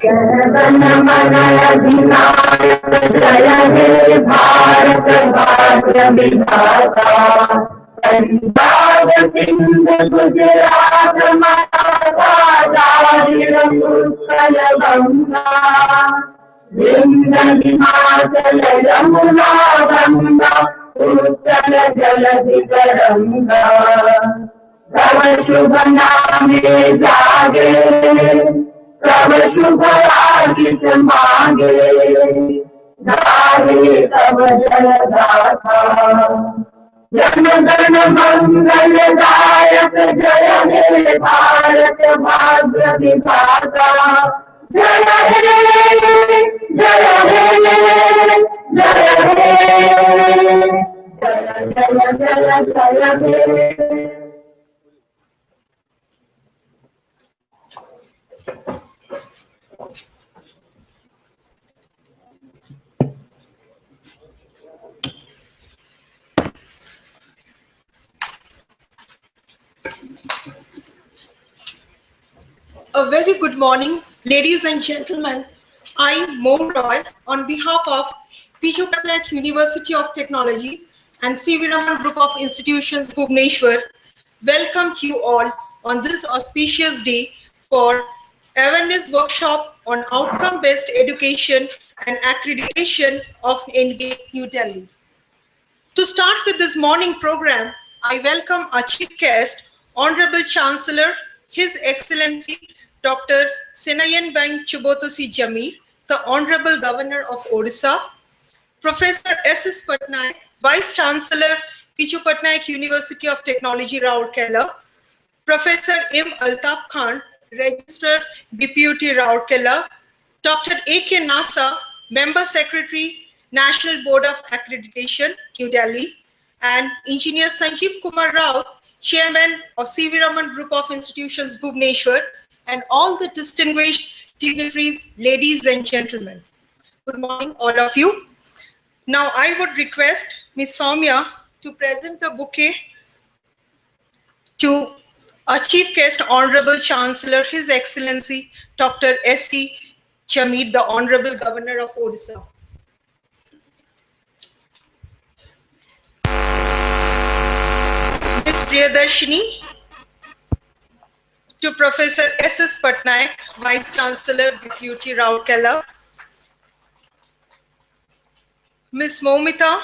जन मन अधिनायक जय हे भारत भाग्य विधाता, पंजाब सिंध गुजरात मराठा द्राविड़ उत्कल गंगा, विंध्य हिमाचल यमुना गंगा उत्कल जलधि तरंगा, तव शुभ नामे जागे तब शुभ आशिष मांगे, गाहे तब जलगाथा। जन गण मंगल दायक जय हे भारत भाग्य विधाता, जय हे जय हे जय हे जय जय जय जय हे। A very good morning, ladies and gentlemen. I, Mohan Roy, on behalf of BPUT University of Technology and C.V. Raman Group of Institutions, Bhubaneswar, welcome you all on this auspicious day for awareness workshop on outcome-based education and accreditation of NDA New Delhi. To start with this morning program, I welcome our chief guest, Honorable Chancellor, His Excellency Dr. Senayan Chubotosi Jamir, the Honorable Governor of Odisha, Professor S.S. Patnaik, Vice Chancellor, BPUT University of Technology, Rourkela, Professor M. Altaf Khan, Registrar, BPUT, Rourkela, Dr. A.K. Nasa, Member Secretary, National Board of Accreditation, New Delhi, and Engineer Sanjeev Kumar Rao, Chairman of C.V. Raman Group of Institutions, Bhubaneswar, and all the distinguished dignitaries, ladies and gentlemen. Good morning, all of you. Now, I would request Ms. Soumya to present the bouquet to our chief guest, Honorable Chancellor, His Excellency Dr. S.C. Jamir, the Honorable Governor of Odisha. Ms. Priyadarshini, to Professor S.S. Patnaik, Vice Chancellor, BPUT, Rourkela. Ms. Momita,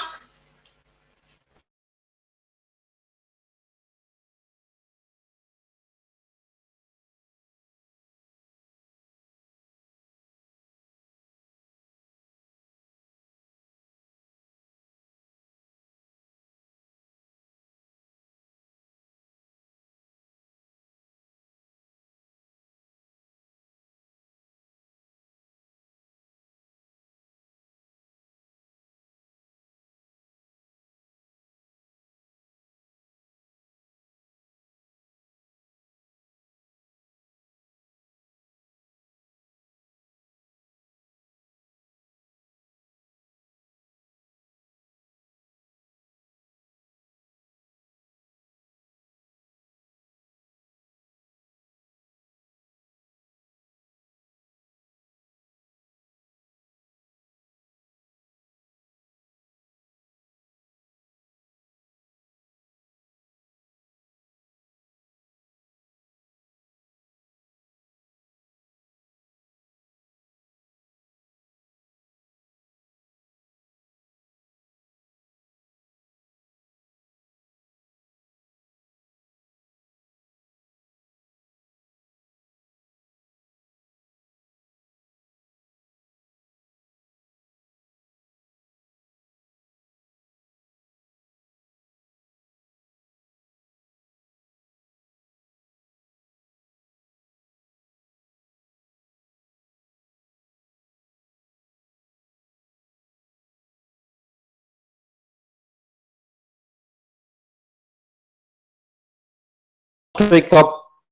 week of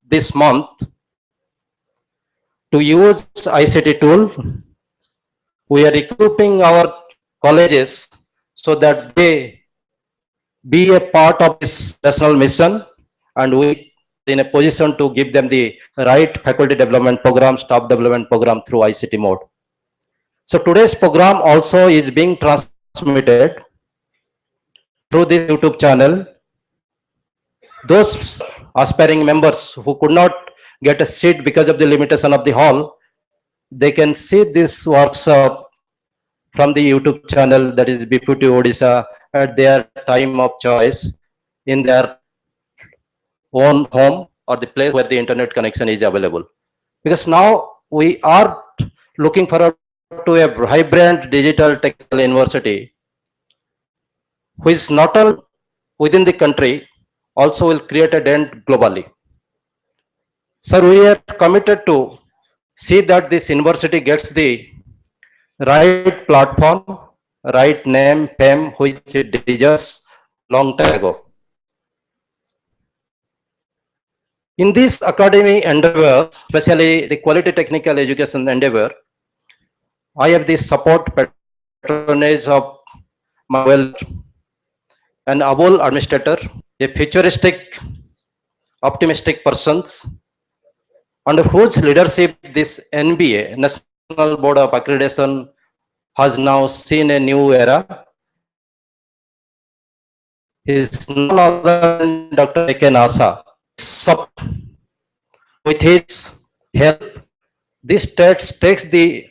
this month to use ICT tool. We are equipping our colleges so that they be a part of this national mission, and we in a position to give them the right faculty development program, staff development program through ICT mode. So today's program also is being transmitted through this YouTube channel. Those aspiring members who could not get a seat because of the limitation of the hall, they can see this workshop from the YouTube channel, that is BPUT Odisha, at their time of choice in their own home or the place where the internet connection is available. Because now we are looking forward to a vibrant digital technical university, which is not only within the country, also will create a dent globally. Sir, we are committed to see that this university gets the right platform, right name, fame, which it deserves long time ago. In this academy endeavor, especially the quality technical education endeavor, I have the support patronage of my well an able administrator, a futuristic, optimistic persons, under whose leadership this NBA, National Board of Accreditation, has now seen a new era. He is none other than Dr. A.K. Nasa. With his help, this state takes the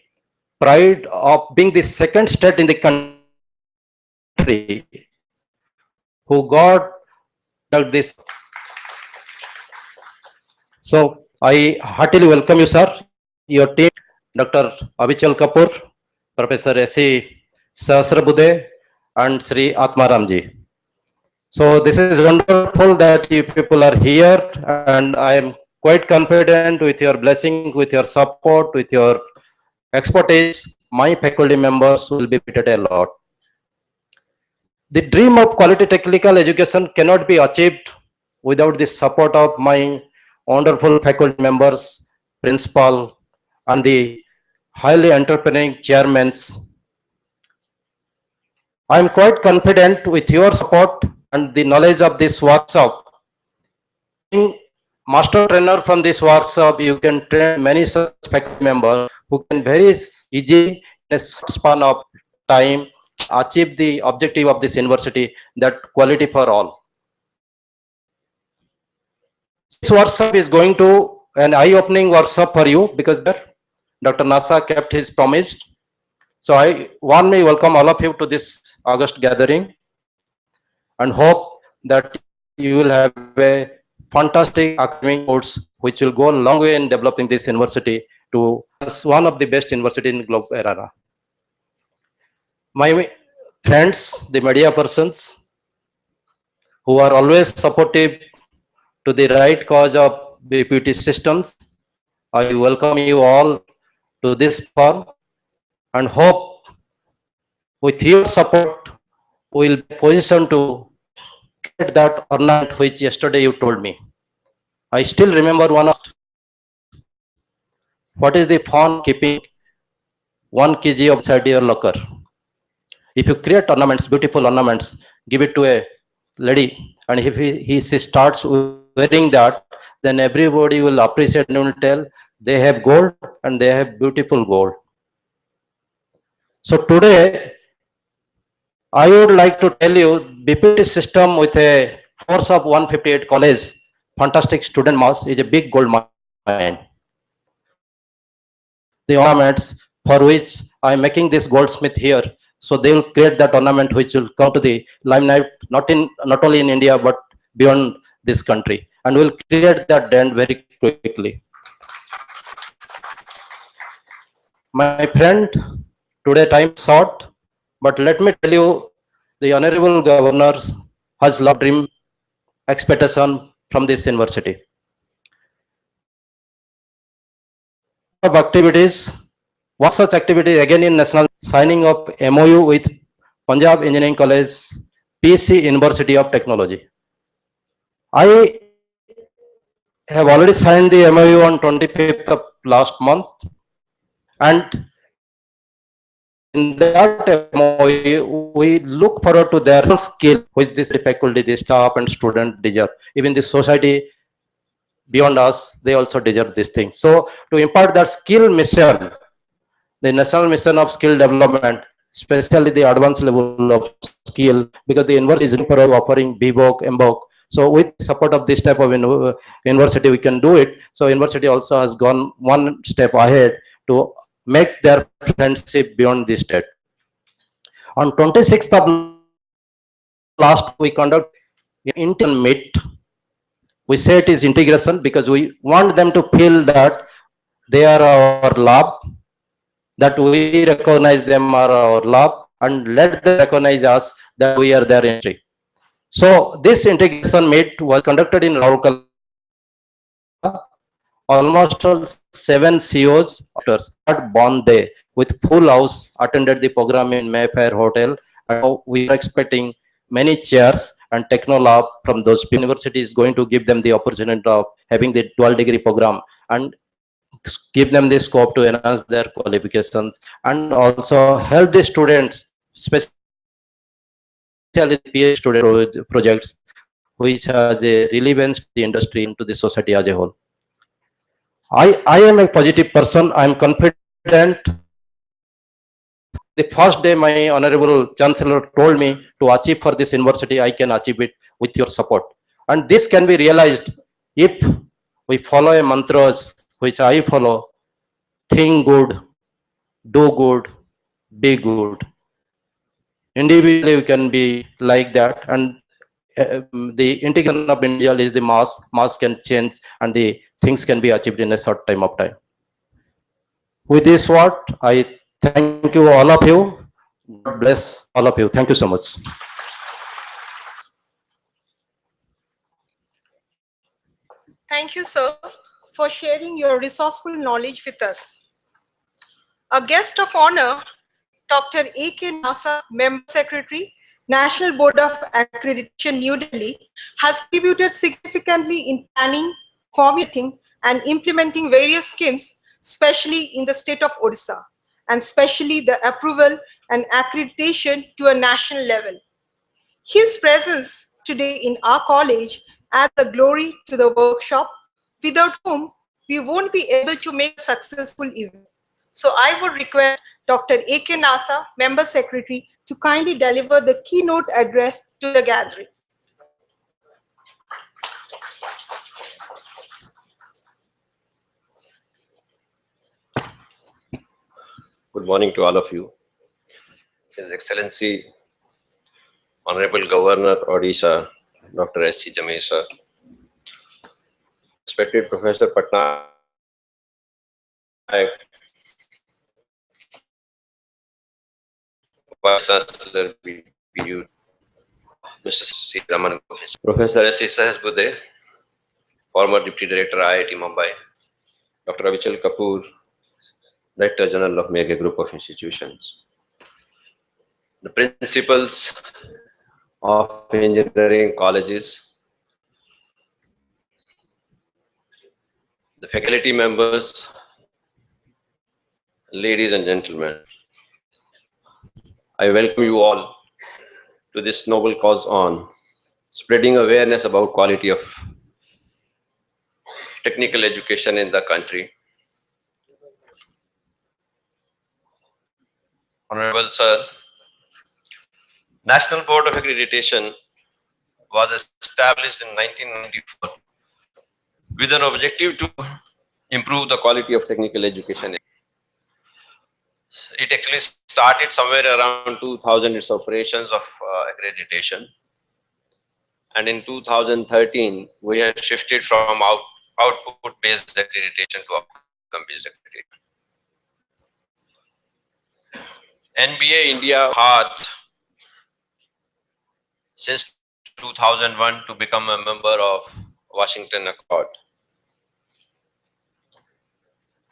pride of being the second state in the country who got this. So I heartily welcome you, sir, your team, Dr. Avichal Kapoor, Professor S.C. Sahasrabuddhe, and Sri Atmaramji. So this is wonderful that you people are here, and I am quite confident with your blessing, with your support, with your expertise, my faculty members will be benefited a lot. The dream of quality technical education cannot be achieved without the support of my wonderful faculty members, principal, and the highly entrepreneurial chairmen. I am quite confident with your support and the knowledge of this workshop. Being master trainer from this workshop, you can train many such faculty members who can very easily in a span of time achieve the objective of this university, that quality for all. This workshop is going to an eye-opening workshop for you because Dr. Nasa kept his promise. So I warmly welcome all of you to this August gathering and hope that you will have a fantastic academic course which will go a long way in developing this university to as one of the best universities in the global era. My friends, the media persons who are always supportive to the right cause of BPUT systems, I welcome you all to this forum and hope with your support we will be positioned to get that ornament which yesterday you told me. I still remember one of what is the fun keeping 1 kg of inside your locker. If you create ornaments, beautiful ornaments, give it to a lady, and if she starts wearing that, then everybody will appreciate and will tell they have gold and they have beautiful gold. So today, I would like to tell you BPUT system with a force of 158 college, fantastic student mass is a big gold mine. The ornaments for which I am making this goldsmith here, so they will create that ornament which will come to the limelight not only in India but beyond this country, and will create that dent very quickly. My friend, today time is short, but let me tell you, the Honorable Governor has a lot of dream expectation from this university. Of activities, one such activity again in national signing of MOU with Punjab Engineering College, PC University of Technology. I have already signed the MOU on 25th of last month, and in that MOU, we look forward to their skill which this faculty, the staff and student deserve. Even the society beyond us, they also deserve this thing. So to impart that skill mission, the national mission of skill development, especially the advanced level of skill, because the university is offering BBOC, MBOC. So with support of this type of university, we can do it. So university also has gone one step ahead to make their friendship beyond this state. On 26th of last, we conduct intern meet. We say it is integration because we want them to feel that they are our lab, that we recognize them are our lab, and let them recognize us that we are their industry. So this integration meet was conducted in Raurkela. Almost all 7 COs at Bond Day with full house attended the program in Mayfair Hotel. And now we are expecting many chairs and techno lab from those universities is going to give them the opportunity of having the dual degree program and give them the scope to enhance their qualifications and also help the students, especially the PhD student projects, which has a relevance to the industry and to the society as a whole. I am a positive person. I am confident. The first day my honorable chancellor told me to achieve for this university, I can achieve it with your support. And this can be realized if we follow a mantras which I follow: think good, do good, be good. Individually, we can be like that, and the integration of individual is the mass. Mass can change, and the things can be achieved in a short time of time. With this word, I thank you all of you. God bless all of you. Thank you so much. Thank you, sir, for sharing your resourceful knowledge with us. A guest of honor, Dr. A.K. Nasa, Member Secretary, National Board of Accreditation, New Delhi, has contributed significantly in planning, formulating, and implementing various schemes, especially in the state of Odisha, and especially the approval and accreditation to a national level. His presence today in our college adds a glory to the workshop, without whom we won't be able to make a successful event. So I would request Dr. A.K. Nasa, Member Secretary, to kindly deliver the keynote address to the gathering. Good morning to all of you. His Excellency, Honorable Governor Odisha, Dr. S.C. Jamesa, respected Professor Patnaik, Vice Chancellor BPUT, Mr. C. Raman, Professor S. Sahasbuddhe, former Deputy Director IIT Mumbai, Dr. Avichal Kapoor, Director General of Mega Group of Institutions, the principals of engineering colleges, the faculty members, ladies and gentlemen, I welcome you all to this noble cause on spreading awareness about quality of technical education in the country. Honorable Sir, National Board of Accreditation was established in 1994 with an objective to improve the quality of technical education. It actually started somewhere around 2000, its operations of accreditation. And in 2013, we have shifted from output-based accreditation to outcome-based accreditation. NBA India hard since 2001 to become a member of Washington Accord.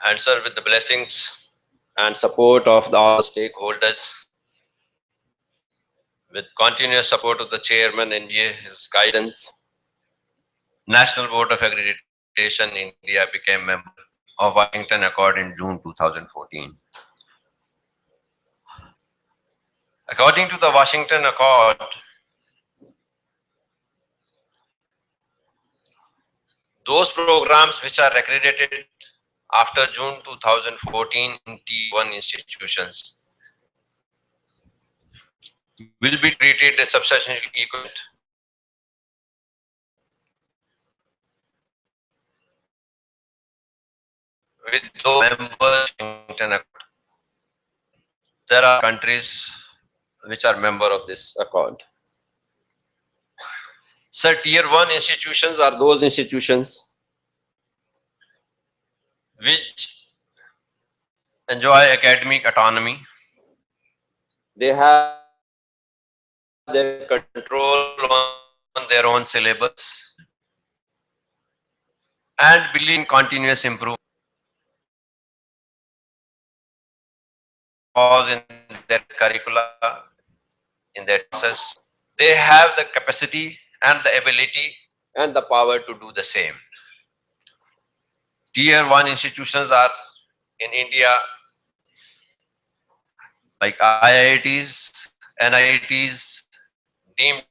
And sir, with the blessings and support of all the stakeholders, with continuous support of the chairman, NBA, his guidance, National Board of Accreditation India became member of Washington Accord in June 2014. According to the Washington Accord, those programs which are accredited after June 2014 in T1 institutions will be treated as substantially equivalent with those members. There are countries which are member of this accord. So tier 1 institutions are those institutions which enjoy academic autonomy. They have their control on their own syllabus and believe in continuous improvement in their curricula, in their process. They have the capacity and the ability and the power to do the same. Tier 1 institutions are in India like IITs, NITs, deemed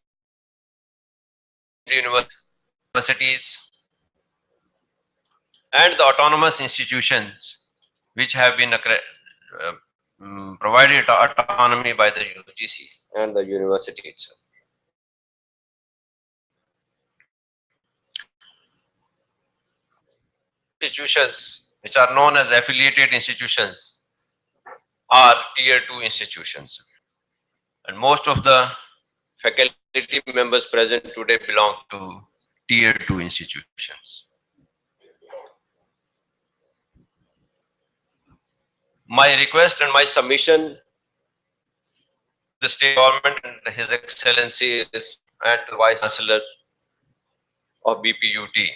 universities, and the autonomous institutions which have been provided autonomy by the UGC and the university itself. Institutions which are known as affiliated institutions are tier 2 institutions, and most of the faculty members present today belong to tier 2 institutions. My request and my submission to the state government and His Excellency and the Vice Chancellor of BPUT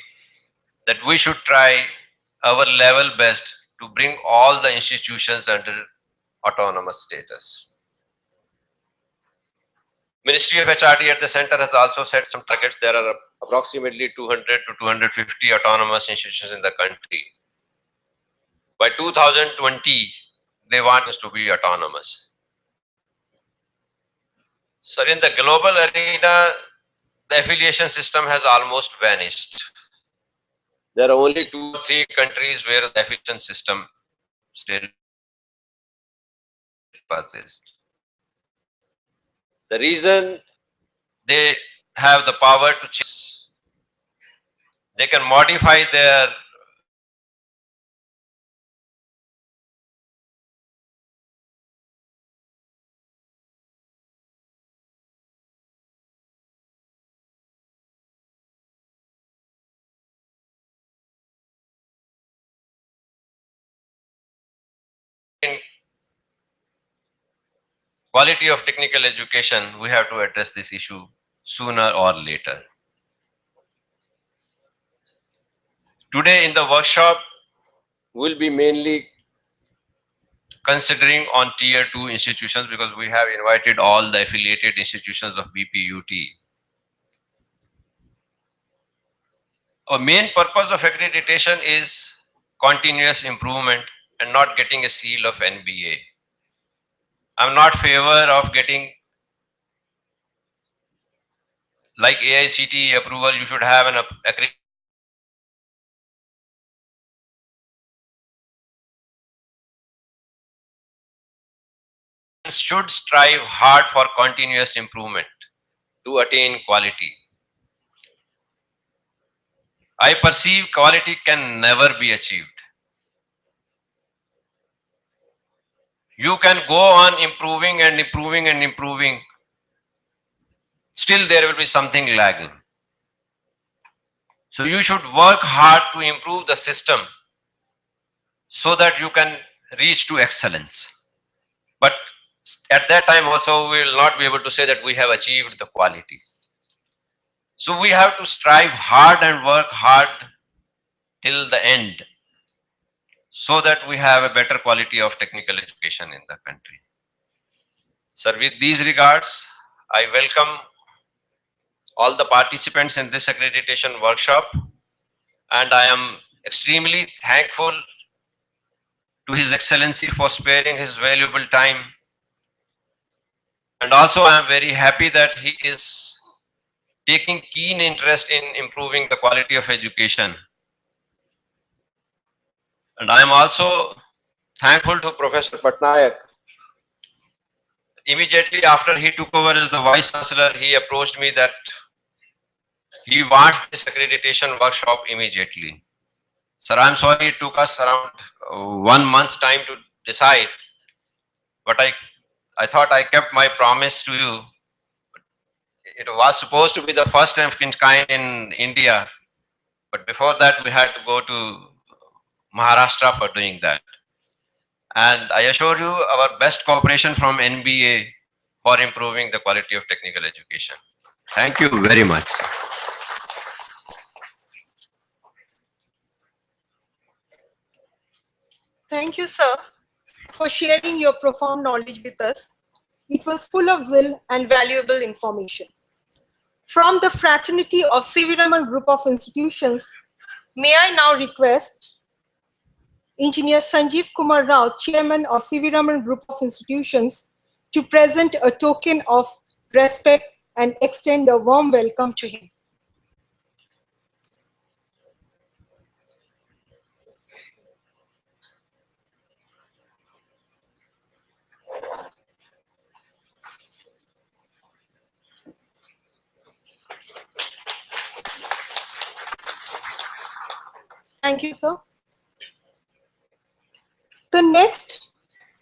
that we should try our level best to bring all the institutions under autonomous status. Ministry of HRD at the center has also set some targets. There are approximately 200 to 250 autonomous institutions in the country. By 2020, they want us to be autonomous. So in the global arena, the affiliation system has almost vanished. There are only 2 or 3 countries where the affiliation system still persists. The reason they have the power to change, they can modify their quality of technical education. We have to address this issue sooner or later. Today in the workshop, we'll be mainly considering on tier 2 institutions because we have invited all the affiliated institutions of BPUT. Our main purpose of accreditation is continuous improvement and not getting a seal of NBA. I'm not favor of getting like AICTE approval. You should have an accreditation. Should strive hard for continuous improvement to attain quality. I perceive quality can never be achieved. You can go on improving and improving and improving. Still there will be something lagging. So you should work hard to improve the system so that you can reach to excellence. But at that time also we will not be able to say that we have achieved the quality. So we have to strive hard and work hard till the end so that we have a better quality of technical education in the country. Sir, with these regards, I welcome all the participants in this accreditation workshop, and I am extremely thankful to His Excellency for sparing his valuable time. And also I am very happy that he is taking keen interest in improving the quality of education And I am also thankful to Professor Patnaik. Immediately after he took over as the Vice Chancellor, he approached me that he wants this accreditation workshop immediately. Sir, I'm sorry it took us around 1 month time to decide, but I thought I kept my promise to you. It was supposed to be the first of its kind in India, but before that we had to go to Maharashtra for doing that. And I assure you our best cooperation from NBA for improving the quality of technical education. Thank you very much. Thank you, sir, for sharing your profound knowledge with us. It was full of zeal and valuable information. From the fraternity of C.V. Raman Group of Institutions, may I now request Engineer Sanjeev Kumar Rao, Chairman of C.V. Raman Group of Institutions, to present a token of respect and extend a warm welcome to him. Thank you, sir. The next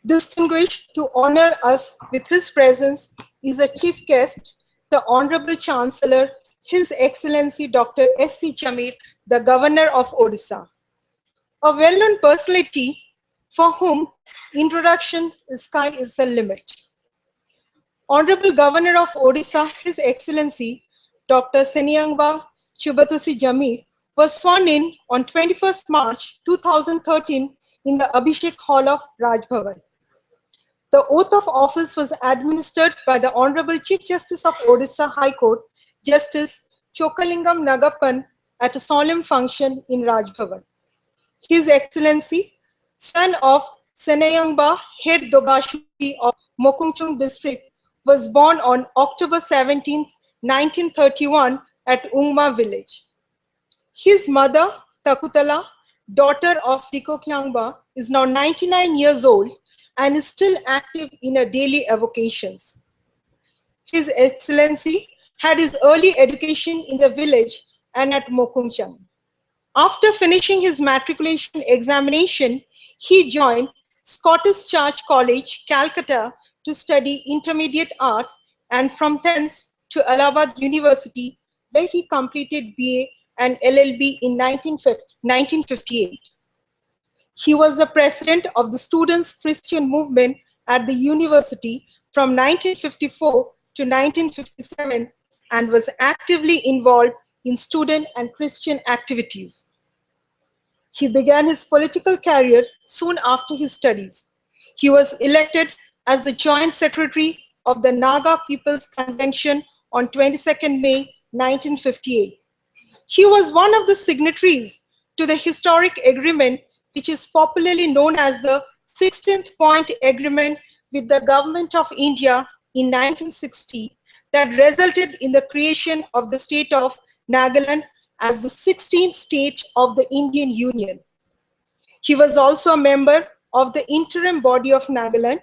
distinguished to honor us with his presence is the chief guest, the Honorable Chancellor, His Excellency Dr. S.C. Jamir, the Governor of Odisha. A well-known personality for whom introduction sky is the limit. Honorable Governor of Odisha, His Excellency Dr. Seniyangba Chubatusi Jamir, was sworn in on 21st March 2013 in the Abhishek Hall of Raj Bhavan. The oath of office was administered by the Honorable Chief Justice of Odisha High Court, Justice Chokalingam Nagappan, at a solemn function in Raj Bhavan. His Excellency, son of Senayangba Head Dobashi of Mokungchung district, was born on October 17, 1931 at Ungma village. His mother, Takutala, daughter of Dikokyangba, is now 99 years old and is still active in her daily avocations. His Excellency had his early education in the village and at Mokungchung. After finishing his matriculation examination, he joined Scottish Church College, Calcutta, to study intermediate arts, and from thence to Allahabad University, where he completed BA and LLB in 1958. He was the president of the Students' Christian Movement at the university from 1954 to 1957 and was actively involved in student and Christian activities. He began his political career soon after his studies. He was elected as the Joint Secretary of the Naga People's Convention on 22nd May 1958. He was one of the signatories to the historic agreement, which is popularly known as the 16th Point Agreement with the Government of India in 1960, that resulted in the creation of the state of Nagaland as the 16th state of the Indian Union. He was also a member of the interim body of Nagaland.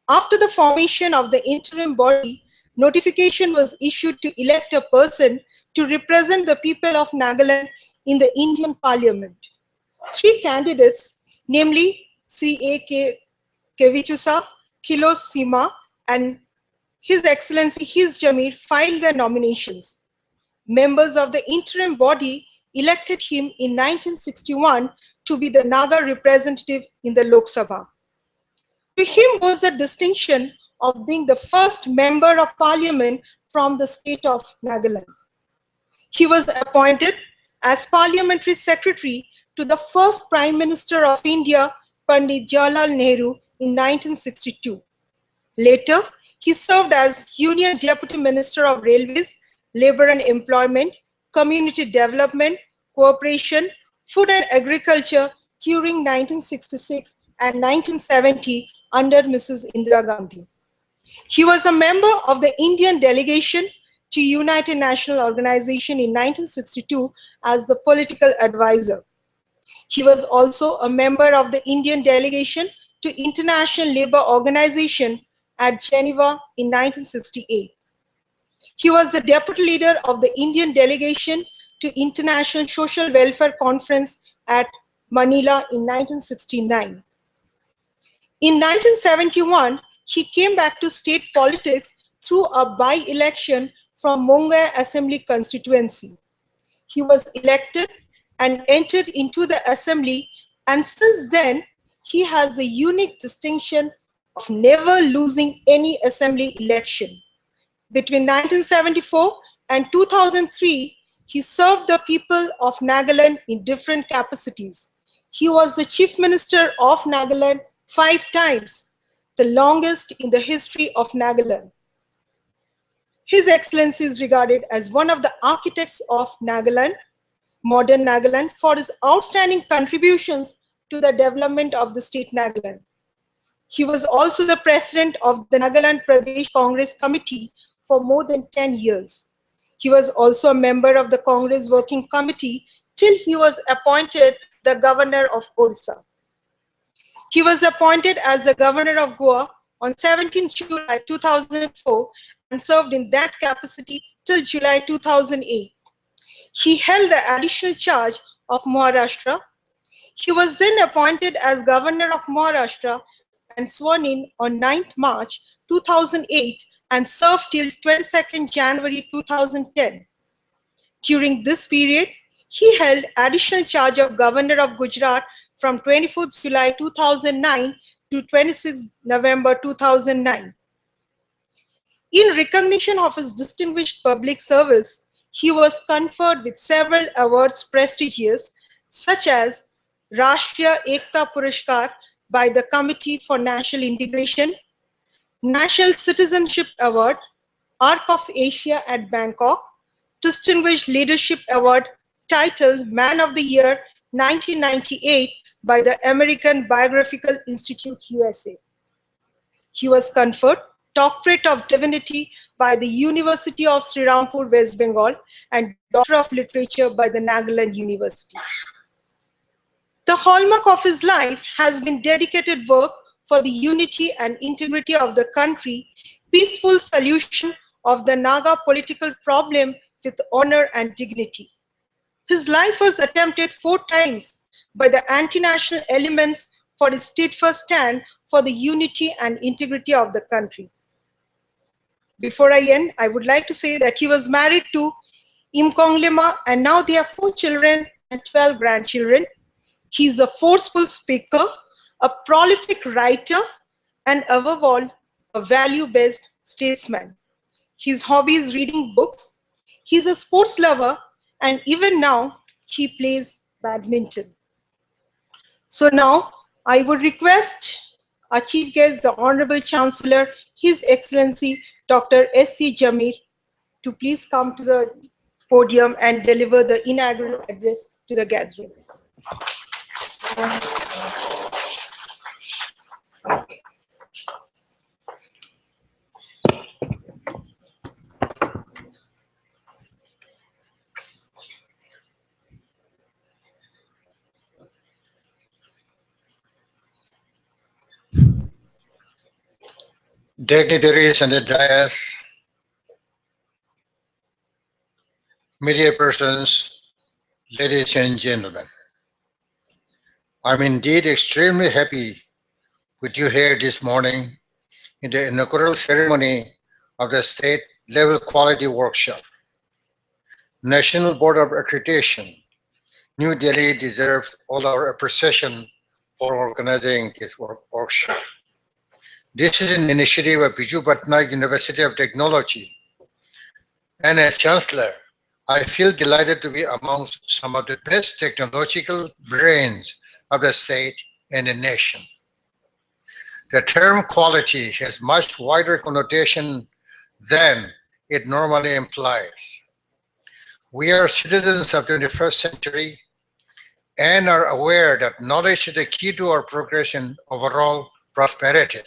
After the formation of the interim body, notification was issued to elect a person to represent the people of Nagaland in the Indian Parliament. 3 candidates, namely C.A.K. Kevichusa, Kilos Sima, and His Excellency His Jamir, filed their nominations. Members of the interim body elected him in 1961 to be the Naga representative in the Lok Sabha. To him was the distinction of being the first member of parliament from the state of Nagaland. He was appointed as parliamentary secretary to the first Prime Minister of India, Pandit Jawaharlal Nehru, in 1962. Later, he served as Union Deputy Minister of Railways, Labour and Employment, Community Development, Cooperation, Food and Agriculture during 1966 and 1970 under Mrs. Indira Gandhi. He was a member of the Indian delegation to United Nations Organization in 1962 as the political advisor. He was also a member of the Indian delegation to International Labour Organization at Geneva in 1968. He was the deputy leader of the Indian delegation to International Social Welfare Conference at Manila in 1969. In 1971, he came back to state politics through a by-election from Mongai Assembly constituency. He was elected and entered into the assembly, and since then, he has the unique distinction of never losing any assembly election. Between 1974 and 2003, he served the people of Nagaland in different capacities. He was the Chief Minister of Nagaland 5 times, the longest in the history of Nagaland. His Excellency is regarded as one of the architects of Nagaland, modern Nagaland, for his outstanding contributions to the development of the state Nagaland. He was also the president of the Nagaland Pradesh Congress Committee for more than 10 years. He was also a member of the Congress Working Committee till he was appointed the governor of Odisha. He was appointed as the governor of Goa on 17th July 2004 and served in that capacity till July 2008. He held the additional charge of Maharashtra. He was then appointed as governor of Maharashtra and sworn in on 9th March 2008 and served till 22nd January 2010. During this period, he held additional charge of governor of Gujarat from 24th July 2009 to 26th November 2009. In recognition of his distinguished public service, he was conferred with several awards prestigious, such as Rashtriya Ekta Purashkar by the Committee for National Integration, National Citizenship Award, Arc of Asia at Bangkok, Distinguished Leadership Award titled Man of the Year 1998 by the American Biographical Institute, USA. He was conferred Doctorate of Divinity by the University of Srirampur, West Bengal, and Doctor of Literature by the Nagaland University. The hallmark of his life has been dedicated work for the unity and integrity of the country, peaceful solution of the Naga political problem with honor and dignity. His life was attempted 4 times by the anti-national elements for his steadfast stand for the unity and integrity of the country. Before I end, I would like to say that he was married to Imkonglema, and now they have 4 children and 12 grandchildren. He is a forceful speaker, a prolific writer, and above all, a value-based statesman. His hobby is reading books. He's a sports lover, and even now, he plays badminton. So now, I would request our chief guest, the Honorable Chancellor, His Excellency Dr. S.C. Jamir, to please come to the podium and deliver the inaugural address to the gathering. Dignitaries and the dais, media persons, ladies and gentlemen. I'm indeed extremely happy with you here this morning in the inaugural ceremony of the State Level Quality Workshop. National Board of Accreditation, New Delhi deserves all our appreciation for organizing this workshop. This is an initiative of BPUT University of Technology, and as Chancellor, I feel delighted to be amongst some of the best technological brains of the state and the nation. The term quality has much wider connotation than it normally implies. We are citizens of the 21st century and are aware that knowledge is the key to our progress and overall prosperity.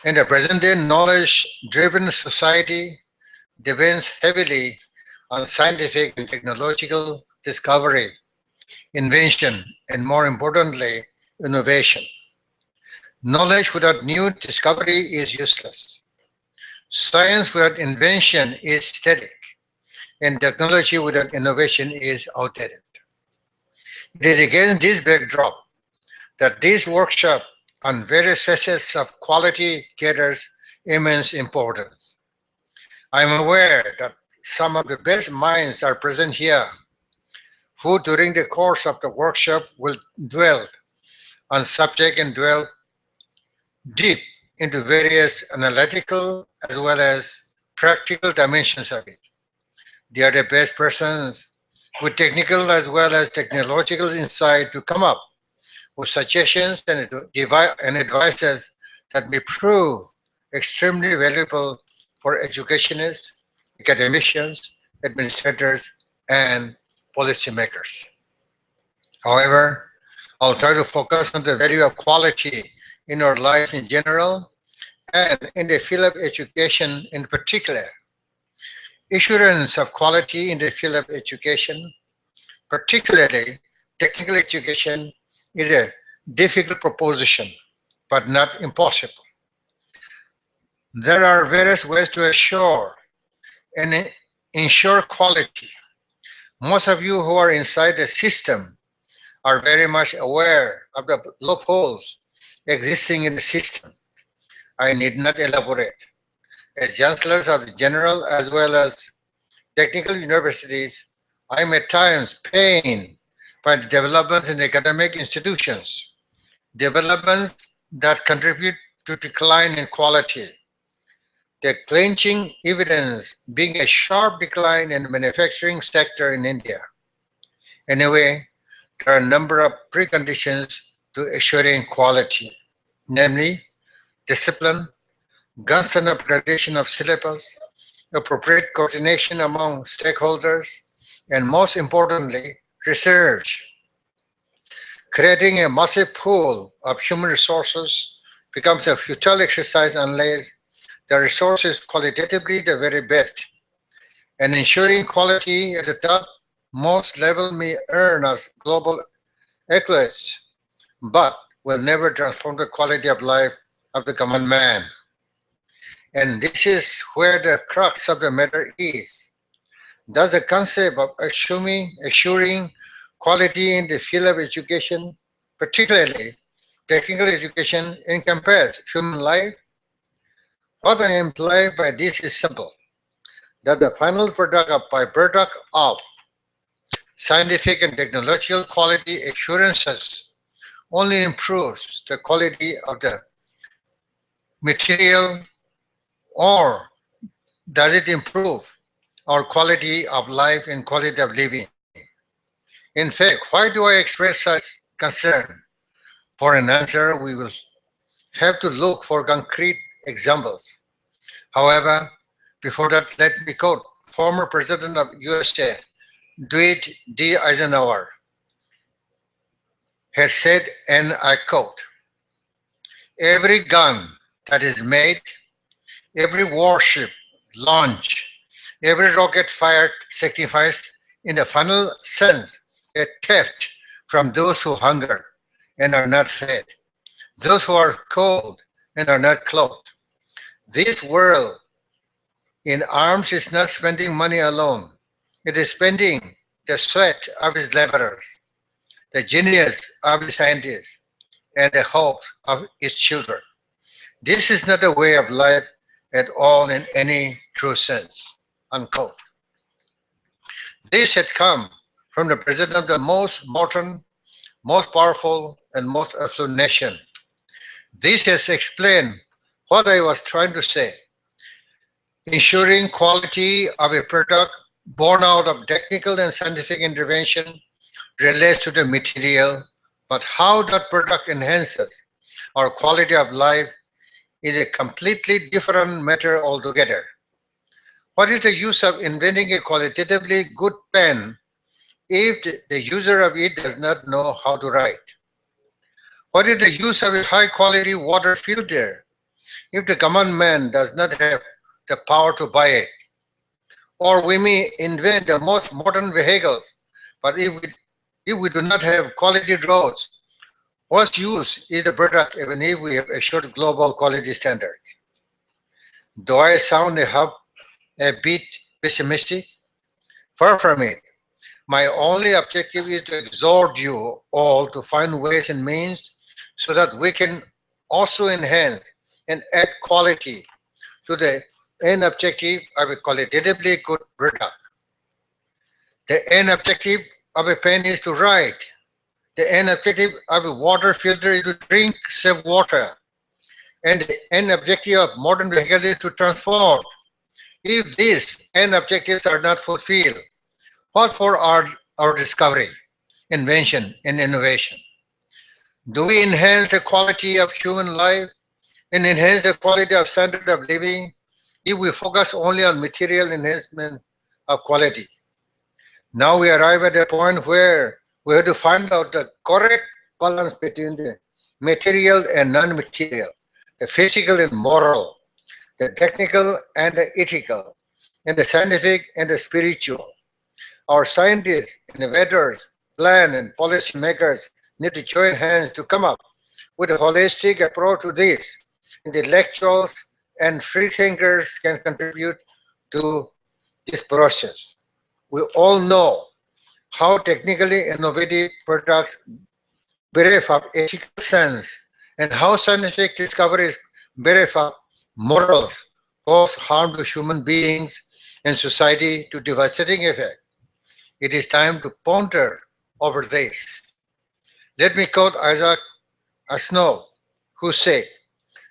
In the present-day knowledge-driven society depends heavily on scientific and technological discovery invention, and more importantly, innovation. Knowledge without new discovery is useless. Science without invention is static, and technology without innovation is outdated. It is against this backdrop that this workshop on various facets of quality gathers immense importance. I am aware that some of the best minds are present here, who during the course of the workshop will dwell on subject and dwell deep into various analytical as well as practical dimensions of it. They are the best persons with technical as well as technological insight to come up with suggestions and advices that may prove extremely valuable for educationists, academicians, administrators, and policymakers. However, I'll try to focus on the value of quality in our life in general and in the field of education in particular. Assurance of quality in the field of education, particularly technical education, is a difficult proposition, but not impossible. There are various ways to assure and ensure quality. Most of you who are inside the system are very much aware of the loopholes existing in the system. I need not elaborate. As chancellors of the general as well as technical universities, I am at times pained by the developments in academic institutions, developments that contribute to decline in quality. The clinching evidence being a sharp decline in the manufacturing sector in India. Anyway, there are a number of preconditions to assuring quality, namely discipline, constant upgradation of syllabus, appropriate coordination among stakeholders, and most importantly, research. Creating a massive pool of human resources becomes a futile exercise unless the resource is qualitatively the very best. And ensuring quality at the top most level may earn us global accolades, but will never transform the quality of life of the common man. And this is where the crux of the matter is. Does the concept of assuring quality in the field of education, particularly technical education, encompass human life? What I imply by this is simple, that the final product of byproduct of scientific and technological quality assurances only improves the quality of the material, or does it improve our quality of life and quality of living? In fact, why do I express such concern? For an answer, we will have to look for concrete examples. However, before that, let me quote former President of USA, Dwight D. Eisenhower, had said, and I quote, "Every gun that is made, every warship launched, every rocket fired signifies, in the final sense, a theft from those who hunger and are not fed, those who are cold and are not clothed. This world in arms is not spending money alone. It is spending the sweat of its laborers, the genius of its scientists, and the hope of its children. This is not a way of life at all in any true sense," unquote. This had come from the president of the most modern, most powerful, and most affluent nation. This has explained what I was trying to say. Ensuring quality of a product born out of technical and scientific intervention relates to the material, but how that product enhances our quality of life is a completely different matter altogether. What is the use of inventing a qualitatively good pen if the user of it does not know how to write? What is the use of a high-quality water filter if the common man does not have the power to buy it? Or we may invent the most modern vehicles, but if If we do not have quality roads, what use is the product even if we have assured global quality standards? Do I sound a bit pessimistic? Far from it. My only objective is to exhort you all to find ways and means so that we can also enhance and add quality to the end objective of a qualitatively good product. The end objective of a pen is to write. The end objective of a water filter is to drink safe water. And the end objective of modern vehicles is to transport. If these end objectives are not fulfilled, what for our discovery, invention, and innovation? Do we enhance the quality of human life and enhance the quality of standard of living if we focus only on material enhancement of quality? Now we arrive at a point where we have to find out the correct balance between the material and non-material, the physical and moral, the technical and the ethical, and the scientific and the spiritual. Our scientists, innovators, plan and policy makers need to join hands to come up with a holistic approach to this. Intellectuals and free thinkers can contribute to this process. We all know how technically innovative products bereft of ethical sense and how scientific discoveries bereft of morals cause harm to human beings and society to devastating effect. It is time to ponder over this. Let me quote Isaac Asimov, who said,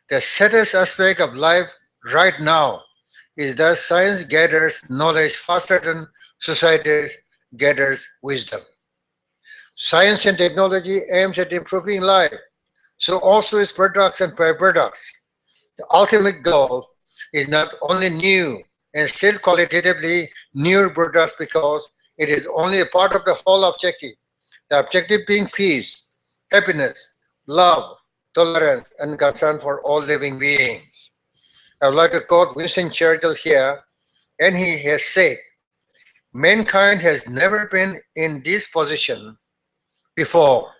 "The saddest aspect of life right now is that science gathers knowledge faster than society gathers wisdom." Science and technology aims at improving life, so also is products and byproducts. The ultimate goal is not only new and still qualitatively newer products because it is only a part of the whole objective. The objective being peace, happiness, love, tolerance, and concern for all living beings. I would like to quote Winston Churchill here, and he has said, "Mankind has never been in this position before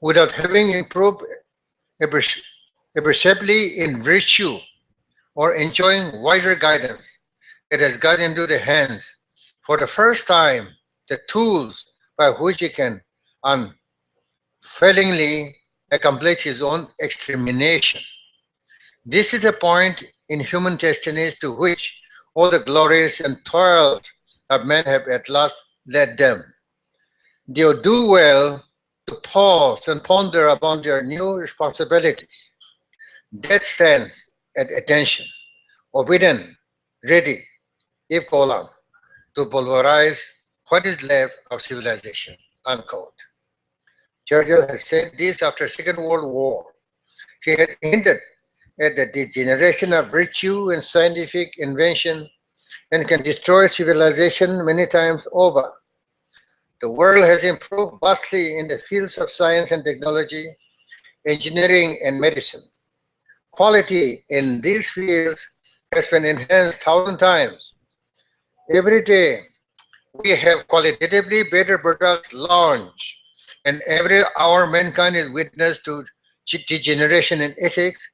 without having improved appreciably in virtue or enjoying wiser guidance that has got into the hands for the first time the tools by which he can unfailingly accomplish his own extermination." This is the point in human destinies to which all the glories and toils of men have at last led them. They will do well to pause and ponder upon their new responsibilities. That stands at attention, obedient, ready, if called on, to pulverize what is left of civilization. Unquote. Churchill had said this after Second World War. He had hinted at the degeneration of virtue and scientific invention and can destroy civilization many times over. The world has improved vastly in the fields of science and technology, engineering and medicine. Quality in these fields has been enhanced 1,000 times. Every day, we have qualitatively better products launched, and every hour mankind is witness to degeneration in ethics,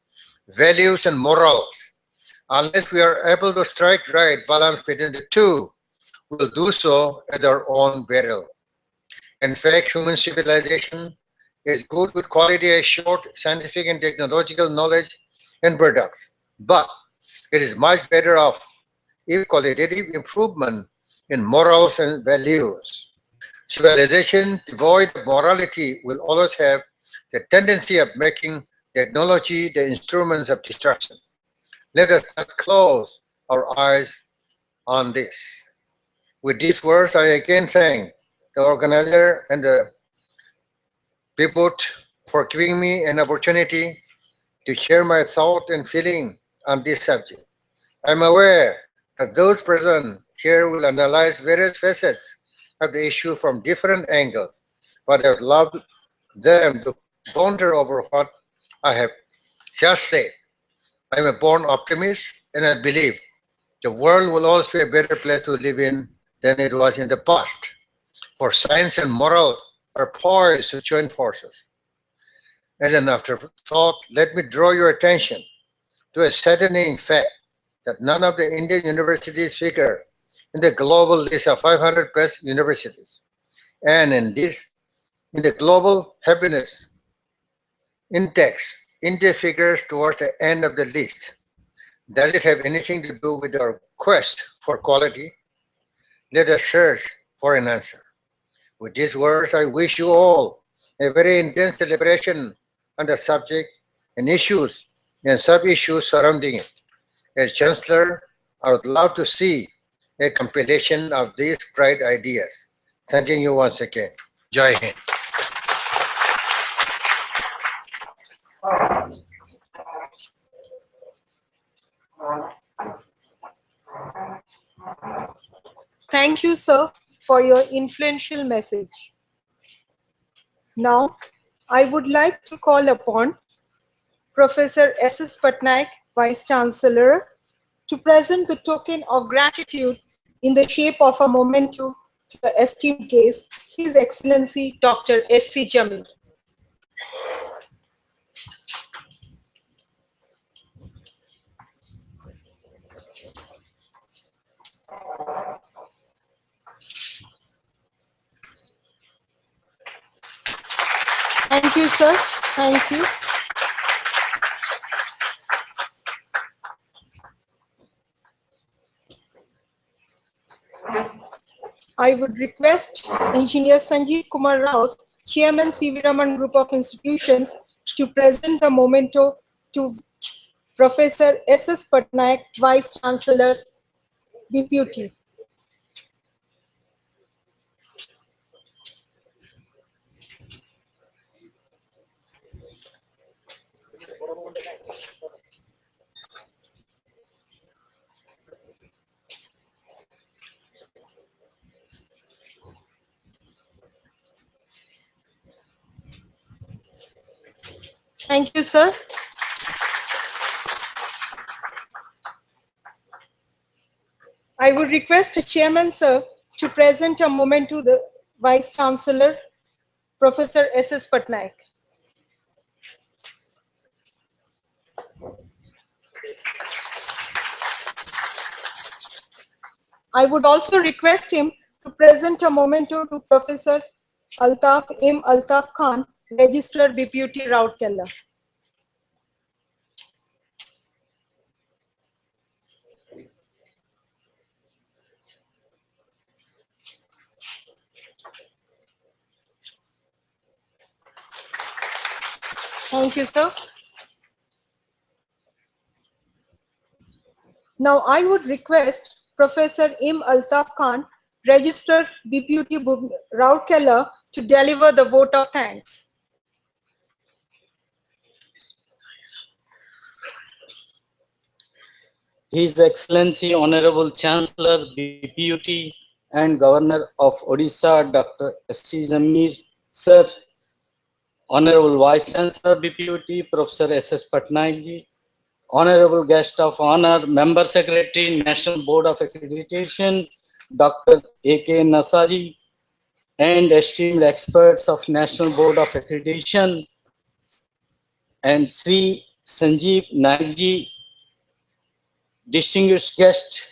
values, and morals. Unless we are able to strike right balance between the two, we will do so at our own peril. In fact, human civilization is good with quality assured scientific and technological knowledge and products, but it is much better off if qualitative improvement in morals and values. Civilization devoid of morality will always have the tendency of making technology the instruments of destruction. Let us not close our eyes on this. With these words, I again thank the organizer and the BPUT for giving me an opportunity to share my thought and feeling on this subject. I'm aware that those present here will analyze various facets of the issue from different angles, but I would love them to ponder over what I have just said. I'm a born optimist and I believe the world will always be a better place to live in than it was in the past. for science and morals are poised to join forces. As an afterthought, let me draw your attention to a saddening fact that none of the Indian universities figure in the global list of 500 best universities. And indeed, in the global happiness index, India figures towards the end of the list. Does it have anything to do with our quest for quality? Let us search for an answer. With these words, I wish you all a very intense celebration on the subject and issues and sub-issues surrounding it. As Chancellor, I would love to see a compilation of these bright ideas. Thanking you once again. Jai Hind. Thank you, sir, for your influential message. Now, I would like to call upon Professor S.S. Patnaik, Vice Chancellor, to present the token of gratitude in the shape of a memento to the esteemed guest, His Excellency Dr. S.C. Jamil. Thank you, sir. Thank you. I would request Engineer Sanjeev Kumar Raut, Chairman C.V. Raman Group of Institutions, to present the memento to Professor S.S. Patnaik, Vice Chancellor, BPUT. Thank you, sir. I would request the Chairman, sir, to present a moment to the Vice Chancellor, Professor S.S. Patnaik. I would also request him to present a memento to Professor Altaf M. Altaf Khan, Registrar BPUT Rourkela. Thank you, sir. Now I would request Professor M. Altaf Khan, Registrar BPUT Rourkela, to deliver the vote of thanks. His Excellency Honorable Chancellor BPUT and Governor of Odisha Dr. S.C. Jamir, Sir, Honorable Vice Chancellor BPUT Professor S.S. Patnaik ji, Honorable Guest of Honor, Member Secretary, National Board of Accreditation, Dr. A.K. Nasaji, and esteemed experts of National Board of Accreditation, and Sri Sanjeev Naik ji, distinguished guests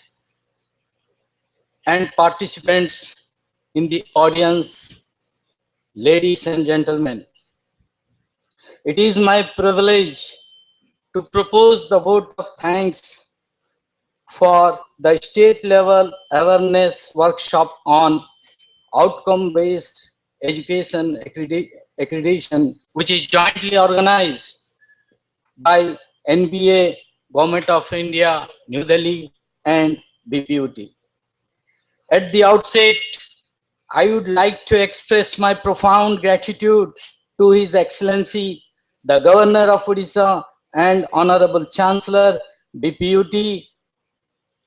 and participants in the audience, ladies and gentlemen. It is my privilege to propose the vote of thanks for the state level awareness workshop on outcome-based education accreditation, which is jointly organized by NBA, Government of India, New Delhi, and BPUT. At the outset, I would like to express my profound gratitude to His Excellency, the Governor of Odisha and Honorable Chancellor BPUT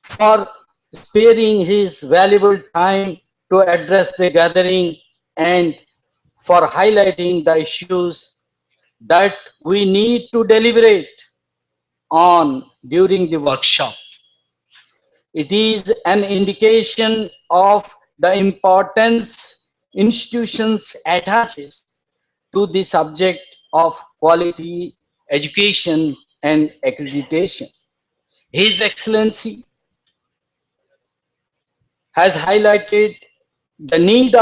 for sparing his valuable time to address the gathering and for highlighting the issues that we need to deliberate on during the workshop. It is an indication of the importance institutions attaches to the subject of quality education and accreditation. His Excellency has highlighted the need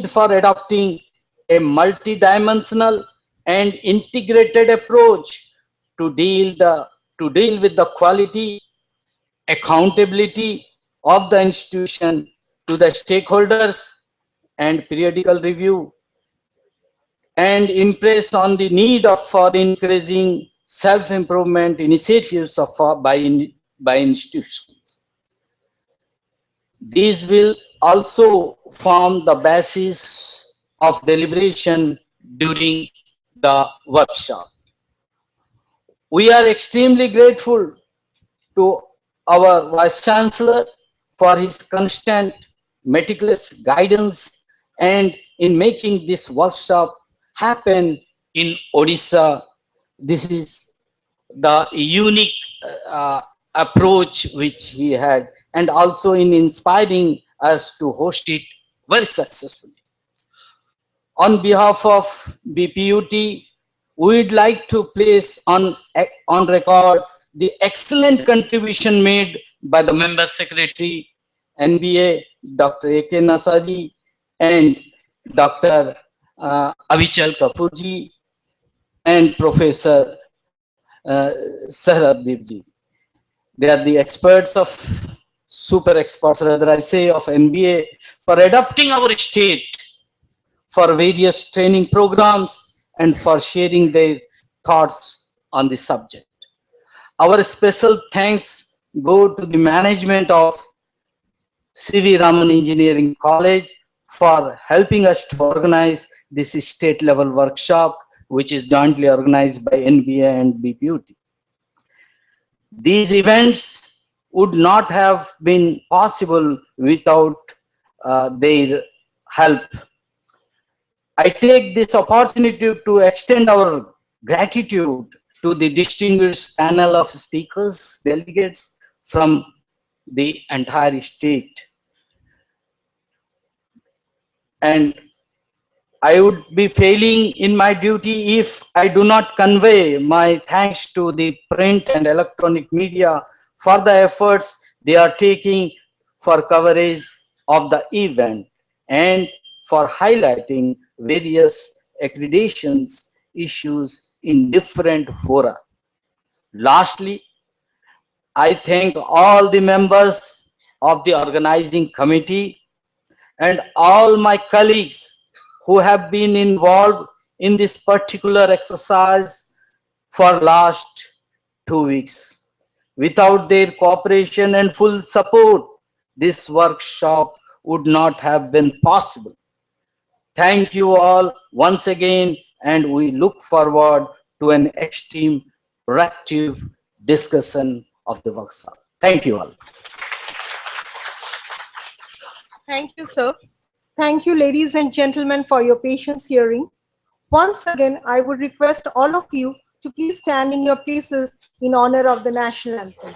for adopting a multidimensional and integrated approach to deal with the quality, accountability of the institution to the stakeholders and periodical review, and impress on the need for increasing self-improvement initiatives by institutions. These will also form the basis of deliberation during the workshop. We are extremely grateful to our Vice Chancellor for his constant, meticulous guidance and in making this workshop happen in Odisha. This is the unique approach which he had, and also in inspiring us to host it very successfully. On behalf of BPUT, we would like to place on record the excellent contribution made by the Member Secretary, NBA, Dr. A.K. Nasari, and Dr. Avichal Kapoorji, and Professor Saharabdeepji. They are the experts of, super experts rather I say, of NBA for adopting our state for various training programs and for sharing their thoughts on the subject. Our special thanks go to the management of C.V. Raman Engineering College for helping us to organize this state level workshop, which is jointly organized by NBA and BPUT. These events would not have been possible without their help. I take this opportunity to extend our gratitude to the distinguished panel of speakers, delegates from the entire state. And I would be failing in my duty if I do not convey my thanks to the print and electronic media for the efforts they are taking for coverage of the event and for highlighting various accreditations issues in different fora. Lastly, I thank all the members of the organizing committee and all my colleagues who have been involved in this particular exercise for last 2 weeks. Without their cooperation and full support, this workshop would not have been possible. Thank you all once again, and we look forward to an extreme productive discussion of the workshop. Thank you all. Thank you, sir. Thank you, ladies and gentlemen, for your patience hearing. Once again, I would request all of you to please stand in your places in honor of the national anthem.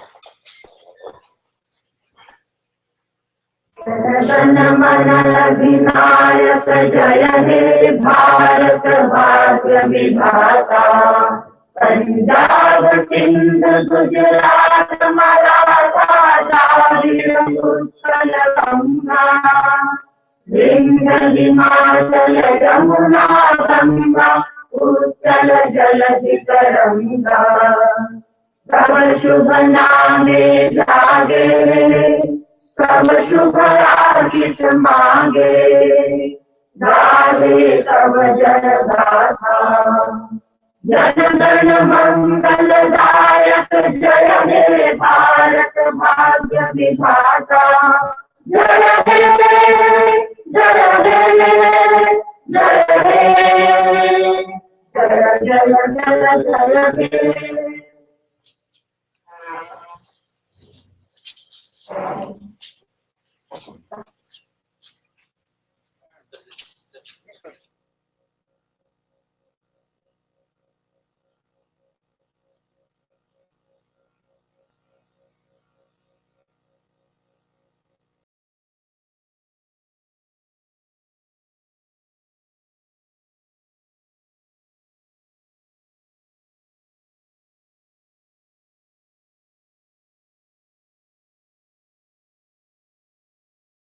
जन मन अधिनायक जय हे भारत भाग्य विधाता पंजाब सिंध गुजरात मराठा द्राविड़ उत्कल गंगा विंध्य हिमाचल यमुना गंगा उत्कल जलधि तरंगा तव शुभ नामे जागे तब शुभ आशिष मांगे गावे तब जय गाथा जन गण मंगलदायक जय हे भारत भाग्य विधाता जय हे जय हे जय हे जय जय जय जय हे